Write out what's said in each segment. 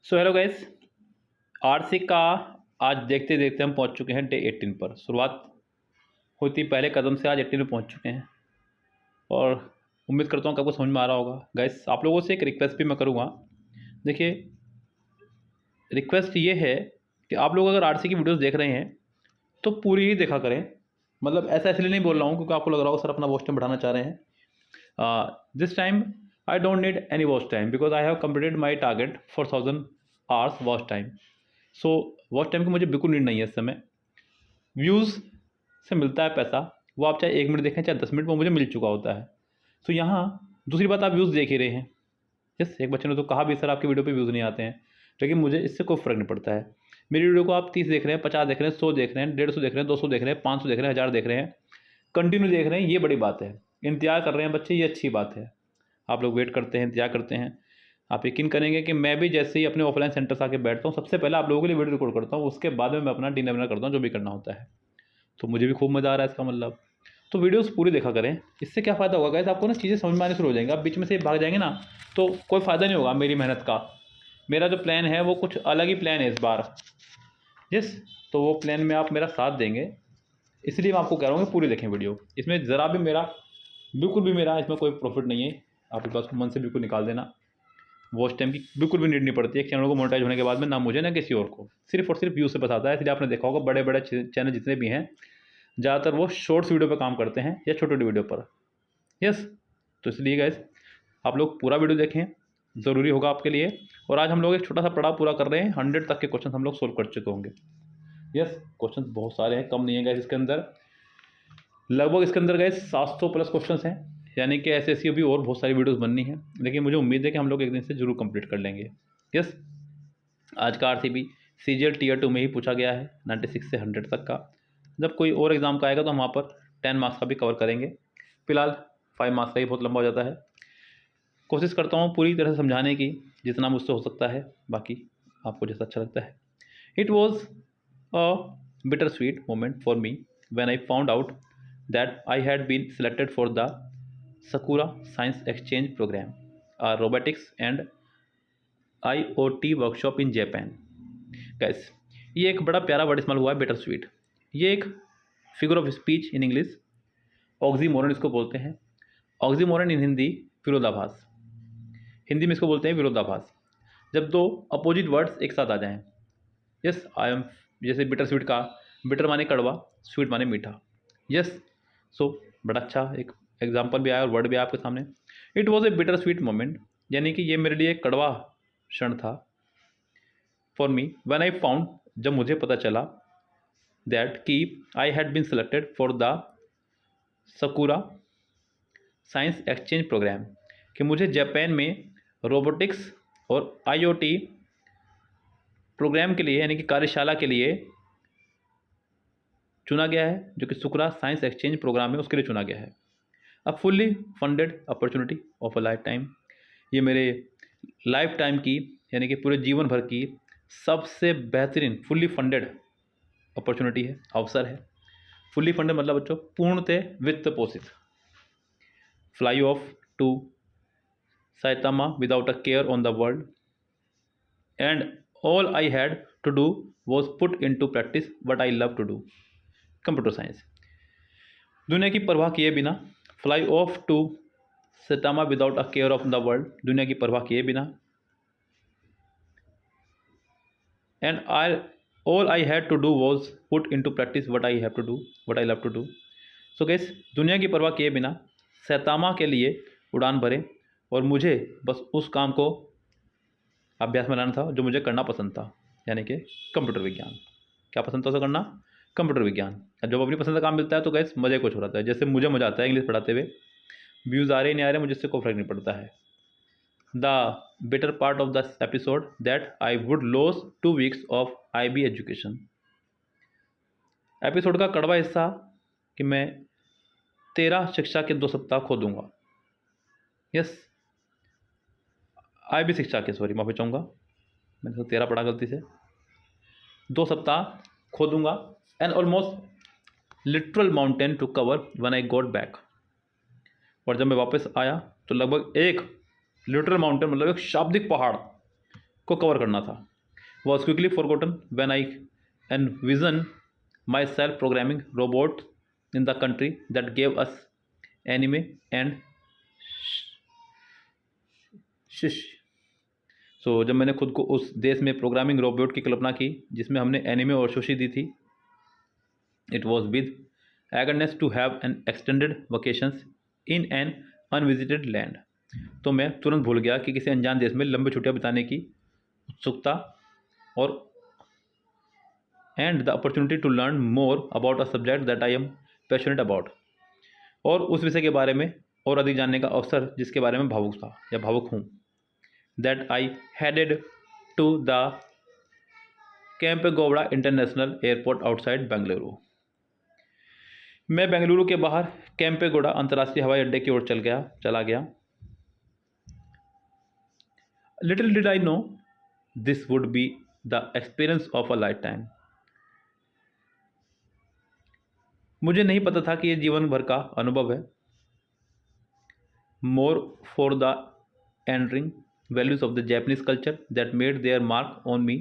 So hello guys, RC का आज देखते देखते हम पहुंच चुके हैं डे 18 पर। शुरुआत हुई थी पहले कदम से, आज 18 में पहुंच चुके हैं और उम्मीद करता हूं कि आपको समझ में आ रहा होगा। गाइस, आप लोगों से एक रिक्वेस्ट भी मैं करूंगा। देखिए, रिक्वेस्ट ये है कि आप लोग अगर आरसी की वीडियोस देख रहे हैं तो पूरी ही देखा करें। मतलब ऐसा इसलिए नहीं बोल रहा हूँ क्योंकि आपको लग रहा होगा सर अपना वॉच टाइम बढ़ाना चाह रहे हैं। This time I don't need any watch time because I have completed my target 4000 hours watch time. So watch time की मुझे बिल्कुल नीड नहीं है इस समय। व्यूज़ से मिलता है पैसा, वो आप चाहे 1 मिनट देखें चाहे 10 मिनट, वो मुझे मिल चुका होता है। तो यहाँ दूसरी बात, आप व्यूज़ देख ही रहे हैं। यस, एक बच्चे ने तो कहा भी सर आपकी वीडियो पे व्यूज़ नहीं आते हैं, लेकिन मुझे इससे कोई फ़र्क नहीं पड़ता है। मेरी वीडियो को आप 30 देख रहे हैं, 50 देख रहे हैं, 100 देख रहे हैं, 150 देख रहे हैं, 200 देख रहे हैं, 500 देख रहे हैं, 1000 देख रहे हैं, कंटिन्यू देख रहे हैं, ये बड़ी बात है। इंतजार कर रहे हैं बच्चे, ये अच्छी बात है। आप लोग वेट करते हैं, इंतजार करते हैं। आप यकीन करेंगे कि मैं भी जैसे ही अपने ऑफलाइन सेंटर से आके बैठता हूँ, सबसे पहले आप लोगों के लिए वीडियो रिकॉर्ड करता हूँ, उसके बाद में मैं अपना डिनर विनर करता हूँ, जो भी करना होता है। तो मुझे भी खूब मज़ा आ रहा है इसका मतलब। तो वीडियोस पूरी देखा करें। इससे क्या फ़ायदा होगा गाइस, आपको ना चीज़ें समझ में आने शुरू हो जाएंगी। आप बीच में से भाग जाएंगे ना तो कोई फ़ायदा नहीं होगा मेरी मेहनत का। मेरा जो प्लान है वो कुछ अलग ही प्लान है इस बार। यस, तो वो प्लान में आप मेरा साथ देंगे, इसलिए मैं आपको कह रहा हूँ कि पूरी देखें वीडियो। इसमें ज़रा भी मेरा, बिल्कुल भी मेरा इसमें कोई प्रॉफिट नहीं है। आप इस बात को मन से बिल्कुल निकाल देना। वॉच टाइम की बिल्कुल भी नीड नहीं पड़ती है चैनल को मोनेटाइज होने के बाद में, ना मुझे ना किसी और को। सिर्फ और सिर्फ व्यू से बस आता है। इसलिए आपने देखा होगा बड़े बड़े चैनल जितने भी हैं, ज़्यादातर वो शॉर्ट्स वीडियो पर काम करते हैं या छोटी छोटी वीडियो पर। यस, तो इसलिए गाइस आप लोग पूरा वीडियो देखें, ज़रूरी होगा आपके लिए। और आज हम लोग एक छोटा सा पड़ाव पूरा कर रहे हैं। 100 तक के क्वेश्चन हम लोग सोल्व कर चुके होंगे। यस, क्वेश्चन बहुत सारे हैं, कम नहीं है गाइस। इसके अंदर लगभग इसके अंदर गाइस 700 प्लस क्वेश्चन हैं। यानी कि ऐसे ऐसी अभी और बहुत सारी वीडियोस बननी है, लेकिन मुझे उम्मीद है कि हम लोग एक दिन से जरूर कंप्लीट कर लेंगे। यस, आज का आरसीबी सीजीएल टीयर 2 में ही पूछा गया है 96 से 100 तक का। जब कोई और एग्जाम का आएगा तो हम वहाँ पर 10 मार्क्स का भी कवर करेंगे। फिलहाल 5 मार्क्स का ही बहुत लंबा हो जाता है। कोशिश करता हूँ पूरी तरह से समझाने की, जितना मुझसे हो सकता है। बाकी आपको जैसा अच्छा लगता है। It was a bitter sweet moment for me when I found out that I had been selected for the Sakura Science Exchange Program, a robotics and IoT workshop in Japan. Guys, ये एक बड़ा प्यारा word इस्तेमाल हुआ है, bitter sweet. ये एक figure of speech in English, oxymoron इसको बोलते हैं। ऑक्सीमोरन इन हिंदी विरोधाभास, हिंदी में इसको बोलते हैं विरोधाभास। जब दो अपोजिट वर्ड्स एक साथ आ जाएं। यस, आई एम, जैसे बिटर स्वीट का बिटर माने कड़वा, स्वीट माने मीठा। यस, सो बड़ा अच्छा एक एग्जाम्पल भी आया और वर्ड भी आया आपके सामने। It was a bitter sweet moment, यानी कि ये मेरे लिए एक कड़वा क्षण था। For me when I found, जब मुझे पता चला, दैट कि I had been selected for the Sakura science exchange programme, कि मुझे जापान में रोबोटिक्स और आईओटी प्रोग्राम के लिए, यानी कि कार्यशाला के लिए चुना गया है, जो कि सुकरा साइंस एक्सचेंज प्रोग्राम है, उसके लिए चुना गया है। A fully funded opportunity of a life time, ये मेरे लाइफ टाइम की, यानी कि पूरे जीवन भर की सबसे बेहतरीन फुल्ली फंडेड अपॉर्चुनिटी है, अवसर है। फुल्ली फंडेड मतलब बच्चों पूर्णतः वित्त पोषित। Fly off to Saitama without a care on the world, and all I had to do was put into practice what I love to do, computer science. दुनिया की परवाह किए बिना, fly off to Saitama without a care of the world, दुनिया की परवाह किए बिना, and I all I had to do was put into practice what I have to do, what I love to do. So guess, दुनिया की परवाह किए बिना सैतामा के लिए उड़ान भरे, और मुझे बस उस काम को अभ्यास में लाना था जो मुझे करना पसंद था, यानी कि कंप्यूटर विज्ञान। क्या पसंद था उसे करना? कंप्यूटर विज्ञान। जब अपनी पसंद का काम मिलता है तो गैस मज़े कुछ हो रहा है। जैसे मुझे मज़ा आता है इंग्लिश पढ़ाते हुए, व्यूज़ आ रहे नहीं आ रहे मुझे इससे कोई फर्क नहीं पड़ता है। The better part of this episode that I would loss 2 weeks of IB education. Episode का कड़वा हिस्सा कि मैं 13 शिक्षा के 2 सप्ताह खो दूंगा। यस, IB शिक्षा के, सॉरी माफ़ी चाहूँगा, मैंने तो 13 पढ़ा गलती से। 2 सप्ताह खो दूंगा, and almost literal mountain to cover when I got back. और जब मैं वापस आया तो लगभग एक लिटरल माउंटेन, मतलब एक शाब्दिक पहाड़ को कवर करना था। Was quickly forgotten when I envision my self programming robot in the country that gave us anime and शिश। सो जब मैंने खुद को उस देश में प्रोग्रामिंग रोबोट की कल्पना की जिसमें हमने एनिमे और सुशी दी थी, it was with eagerness to have an extended vacations in an unvisited land. तो मैं तुरंत भूल गया कि किसी अनजान देश में लंबी छुट्टियां बिताने की उत्सुकता और and the opportunity to learn more about a subject that I am passionate about, और उस विषय के बारे में और अधिक जानने का अवसर जिसके बारे में भावुक था या भावुक हूँ। That I headed to the Kempegowda international airport outside Bengaluru. मैं बेंगलुरु के बाहर कैंपेगौड़ा अंतर्राष्ट्रीय हवाई अड्डे की ओर चला गया। Little did I know this would be the experience of a life time. मुझे नहीं पता था कि यह जीवन भर का अनुभव है। More for the enduring values of the Japanese culture that made their mark on me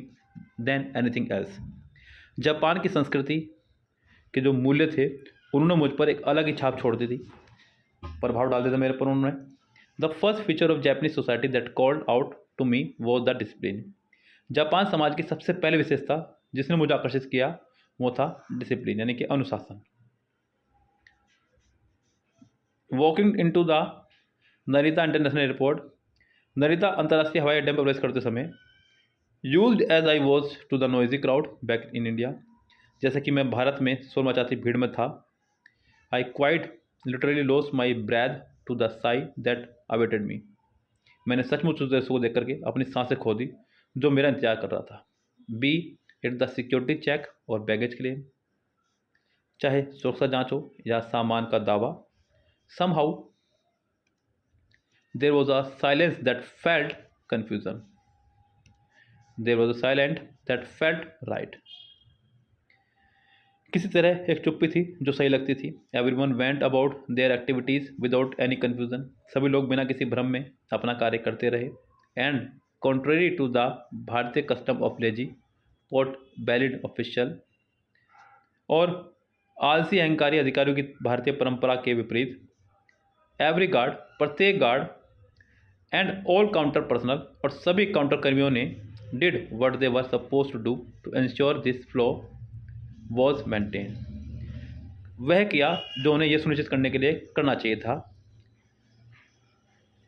then anything else. Japan की संस्कृति के जो मूल्य थे उन्होंने मुझ पर एक अलग ही छाप छोड़ दी थी, प्रभाव डाल दिया था मेरे पर उन्होंने। The first feature of Japanese society that called out to me was the discipline. Japan समाज की सबसे पहली विशेषता जिसने मुझे आकर्षित किया वो था डिसिप्लिन, यानी कि अनुशासन। Walking into the Narita international airport, Narita अंतर्राष्ट्रीय हवाई अड्डे में प्रवेश करते समय, used as I was to the noisy crowd back in India, जैसे कि मैं भारत में शोर मचाती भीड़ में था। I quite literally lost my breath to the sight that awaited me. मैंने सचमुच उस दृश्य को देख करके अपनी सांसें खो दी जो मेरा इंतजार कर रहा था। Be it the security check और बैगेज क्लेम, चाहे सुरक्षा जांच हो या सामान का दावा, somehow there was a silence that felt confusion. There was a silence that felt right. किसी तरह एक चुप्पी थी जो सही लगती थी। Everyone went about their activities without any confusion. सभी लोग बिना किसी भ्रम में अपना कार्य करते रहे। And contrary to the भारतीय custom of lazy, pot bellied official, और आलसी अहंकारी अधिकारियों की भारतीय परंपरा के विपरीत, एवरी गार्ड प्रत्येक guard and all counter personnel और सभी काउंटर कर्मियों ने did what they were suppose to do to ensure this flow was maintain. वह किया जो उन्हें यह सुनिश्चित करने के लिए करना चाहिए था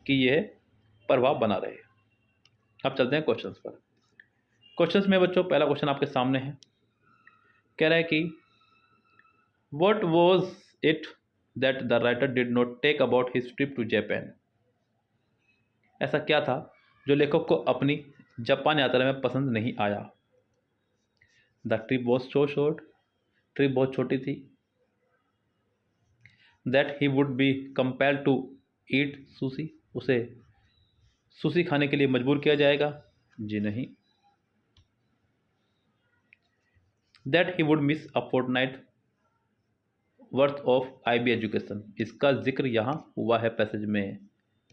कि यह प्रभाव बना रहे। अब चलते हैं क्वेश्चंस पर। क्वेश्चंस में बच्चों पहला क्वेश्चन आपके सामने है, कह रहा है कि what was it that the writer did not take about his trip to Japan. ऐसा क्या था जो लेखक को अपनी जापान यात्रा में पसंद नहीं आया। The trip was so short, trip बहुत छोटी थी। That he would be compelled to eat sushi, उसे सुशी खाने के लिए मजबूर किया जाएगा, जी नहीं। That he would miss a fortnight worth of IB education, इसका जिक्र यहाँ हुआ है पैसेज में।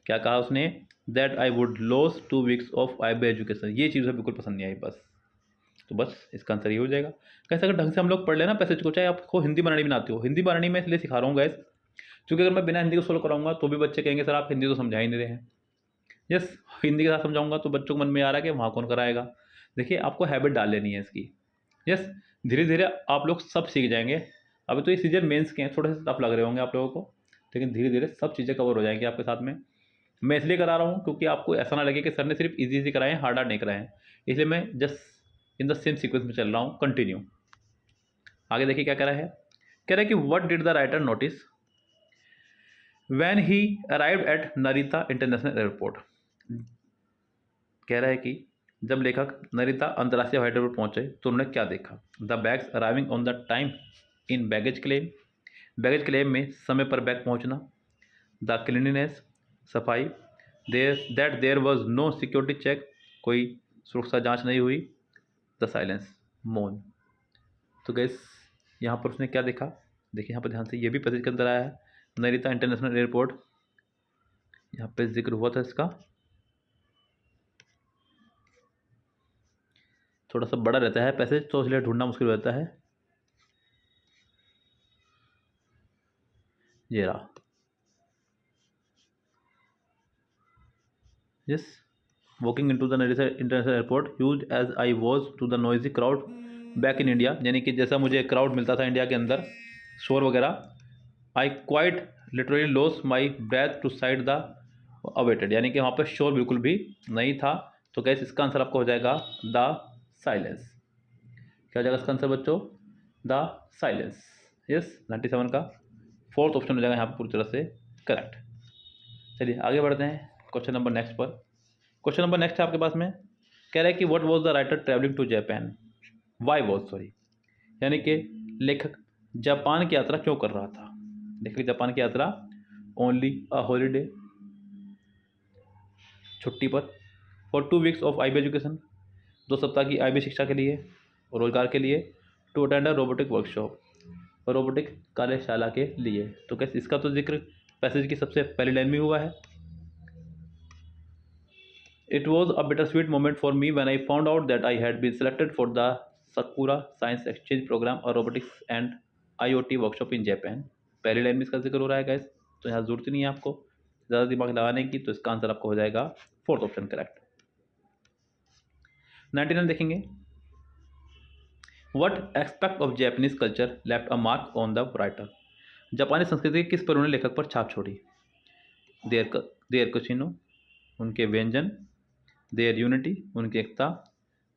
क्या कहा उसने, that I would loss 2 weeks of IB education. ये चीज़ बिल्कुल पसंद नहीं आई बस, तो बस इसका आंसर ये हो जाएगा। कैसे अगर ढंग से हम लोग पढ़ लेना पैसेज को, चाहे आपको हिंदी बनानी भी ना आती हो। हिंदी बनानी मैं इसलिए सिखा रहा हूँ गैस, क्योंकि अगर मैं बिना हिंदी को सोल्व कराऊंगा तो भी बच्चे कहेंगे सर आप हिंदी तो समझा ही नहीं रहे हैं। यस, हिंदी के साथ समझाऊंगा तो बच्चों को मन में आ रहा है कि वहाँ कौन कराएगा। देखिए आपको हैबिट डाल लेनी है इसकी। यस, धीरे धीरे आप लोग सब सीख जाएंगे। अभी तो ये सीजन मेंस के हैं, थोड़े से टफ लग रहे होंगे आप लोगों को, लेकिन धीरे धीरे सब चीज़ें कवर हो जाएंगी आपके साथ में। मैं इसलिए करा रहा हूँ क्योंकि आपको ऐसा ना लगे कि सर ने सिर्फ इजी कराए हैं, हार्ड नहीं कराए हैं, इसलिए मैं just in the same sequence में चल रहा हूँ। कंटिन्यू आगे देखिए क्या कह रहा है। कह रहा है कि what did the writer notice when he arrived at Narita international airport. कह रहा है कि जब लेखक नरिता अंतर्राष्ट्रीय हवाई अड्डे पर पहुंचे तो उन्होंने क्या देखा। The bags arriving on the time in baggage claim, baggage claim में समय पर बैग पहुंचना। द क्लीनिनेस, सफाई। That there was no security check, कोई सुरक्षा जांच नहीं हुई। द साइलेंस, मौन। तो गैस यहाँ पर उसने क्या देखा, देखिए यहाँ पर ध्यान से, ये भी पैसेज के अंदर आया है। नरिता इंटरनेशनल एयरपोर्ट, यहाँ पे जिक्र हुआ था इसका। थोड़ा सा बड़ा रहता है पैसेज, तो इसलिए ढूंढना मुश्किल हो जाता है। ये रहा। Yes, walking into the international airport used as I was to the noisy crowd back in India, यानी कि जैसा मुझे क्राउड मिलता था इंडिया के अंदर, शोर वगैरह, I quite literally lost my breath to side the awaited, यानी कि वहाँ पर शोर बिल्कुल भी नहीं था। तो गैस इसका आंसर आपका हो जाएगा द साइलेंस। क्या हो जाएगा इसका आंसर बच्चों? The silence. यस, 97 का फोर्थ ऑप्शन हो जाएगा यहाँ पर पूरी तरह से करेक्ट। चलिए आगे बढ़ते हैं क्वेश्चन नंबर नेक्स्ट पर। क्वेश्चन नंबर नेक्स्ट है आपके पास में, कह रहा है कि what was the writer travelling to Japan, why was sorry, यानी कि लेखक जापान की यात्रा क्यों कर रहा था। लेखक जापान की यात्रा ओनली अ हॉलीडे, छुट्टी पर, for 2 weeks of IB education, 2 सप्ताह की आईबी शिक्षा के लिए और रोजगार के लिए, to attend a robotic workshop, और रोबोटिक कार्यशाला के लिए। तो कैसे इसका तो जिक्र पैसेज की सबसे पहली लाइन में हुआ है। It was a bittersweet moment for me when I found out that I had been selected for the Sakura Science Exchange Program, a robotics and IoT workshop in Japan। पहली line में इसका जिक्र हो रहा है गाइस, तो यहाँ जरूरत नहीं है आपको ज़्यादा दिमाग लगाने की, तो इसका आंसर आपको हो जाएगा फोर्थ ऑप्शन करेक्ट। 99 देखेंगे, what aspect of Japanese culture left a mark on the writer, जापानी संस्कृति के किस पर उन्होंने लेखक पर छाप छोड़ी। देयर कचिनो, उनके व्यंजन, देयर यूनिटी, उनकी एकता,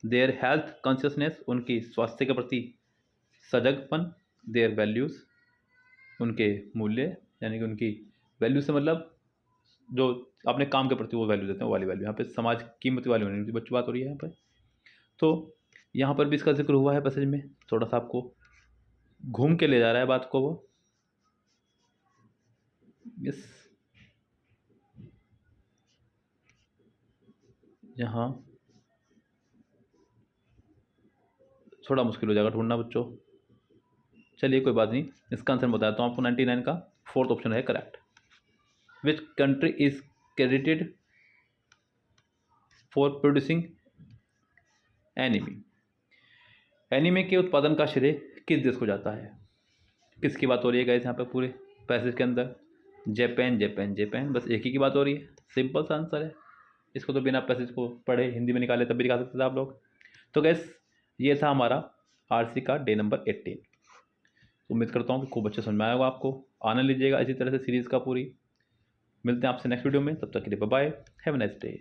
देयर हेल्थ कॉन्शियसनेस, उनकी स्वास्थ्य के प्रति सजगपन, देयर वैल्यूज़, उनके मूल्य, यानी कि उनकी वैल्यू से मतलब जो अपने काम के प्रति वो वैल्यू देते हैं वो वाली वैल्यू, यहाँ पे समाज कीमती वाली होनी, बच्चों बात हो रही है यहाँ पर। तो यहाँ पर भी इसका जिक्र हुआ है पैसेज में, थोड़ा सा आपको घूम के ले जा रहा है बात को वो। यस, यहाँ थोड़ा मुश्किल हो जाएगा ढूंढना बच्चों। चलिए कोई बात नहीं, इसका आंसर बताता हूँ आपको। 99 का फोर्थ ऑप्शन है correct. Which country is credited for producing enemy, anime के उत्पादन का श्रेय किस देश को जाता है। किसकी बात हो रही है गाइस यहाँ पे पूरे पैसेज के अंदर? जापान जापान जापान, बस एक ही की बात हो रही है। सिंपल सा आंसर है, इसको तो बिना पैसेज को पढ़े हिंदी में निकाले तब भी निकाल सकते थे आप लोग। तो गैस ये था हमारा आरसी का डे नंबर 18। उम्मीद करता हूँ कि खूब अच्छे समझ में आया होगा आपको। आनंद लीजिएगा इसी तरह से सीरीज़ का पूरी। मिलते हैं आपसे नेक्स्ट वीडियो में, तब तक के लिए bye bye, have a nice day.